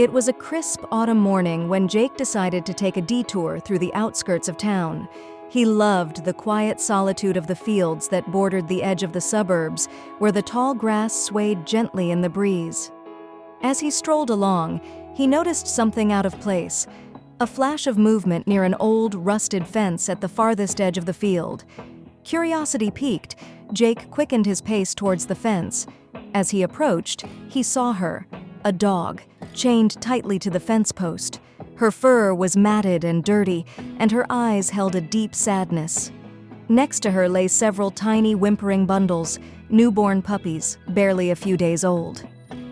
It was a crisp autumn morning when Jake decided to take a detour through the outskirts of town. He loved the quiet solitude of the fields that bordered the edge of the suburbs, where the tall grass swayed gently in the breeze. As he strolled along, he noticed something out of place, a flash of movement near an old, rusted fence at the farthest edge of the field. Curiosity piqued, Jake quickened his pace towards the fence. As he approached, he saw her, a dog, chained tightly to the fence post. Her fur was matted and dirty, and her eyes held a deep sadness. Next to her lay several tiny, whimpering bundles, newborn puppies, barely a few days old.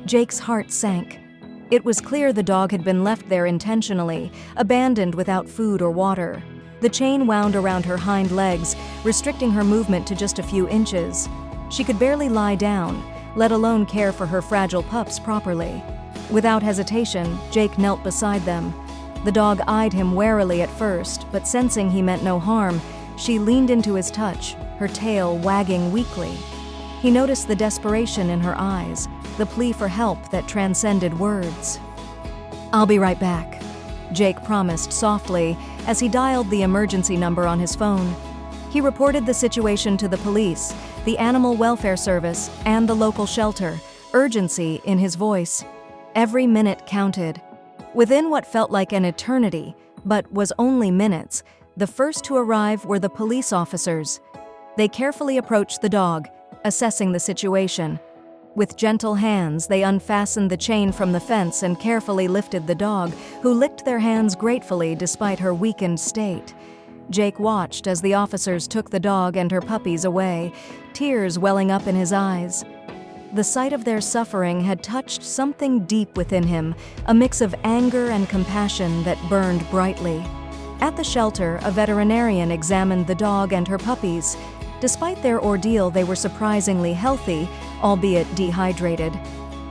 Jake's heart sank. It was clear the dog had been left there intentionally, abandoned without food or water. The chain wound around her hind legs, restricting her movement to just a few inches. She could barely lie down, let alone care for her fragile pups properly. Without hesitation, Jake knelt beside them. The dog eyed him warily at first, but sensing he meant no harm, she leaned into his touch, her tail wagging weakly. He noticed the desperation in her eyes, the plea for help that transcended words. "I'll be right back," Jake promised softly as he dialed the emergency number on his phone. He reported the situation to the police, the Animal Welfare Service, and the local shelter, urgency in his voice. Every minute counted. Within what felt like an eternity, but was only minutes, the first to arrive were the police officers. They carefully approached the dog, assessing the situation. With gentle hands, they unfastened the chain from the fence and carefully lifted the dog, who licked their hands gratefully despite her weakened state. Jake watched as the officers took the dog and her puppies away, tears welling up in his eyes. The sight of their suffering had touched something deep within him, a mix of anger and compassion that burned brightly. At the shelter, a veterinarian examined the dog and her puppies. Despite their ordeal, they were surprisingly healthy, albeit dehydrated.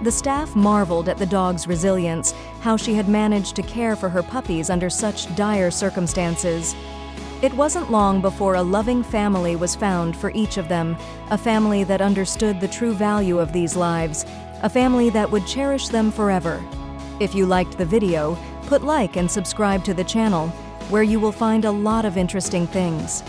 The staff marveled at the dog's resilience, how she had managed to care for her puppies under such dire circumstances. It wasn't long before a loving family was found for each of them, a family that understood the true value of these lives, a family that would cherish them forever. If you liked the video, put like and subscribe to the channel, where you will find a lot of interesting things.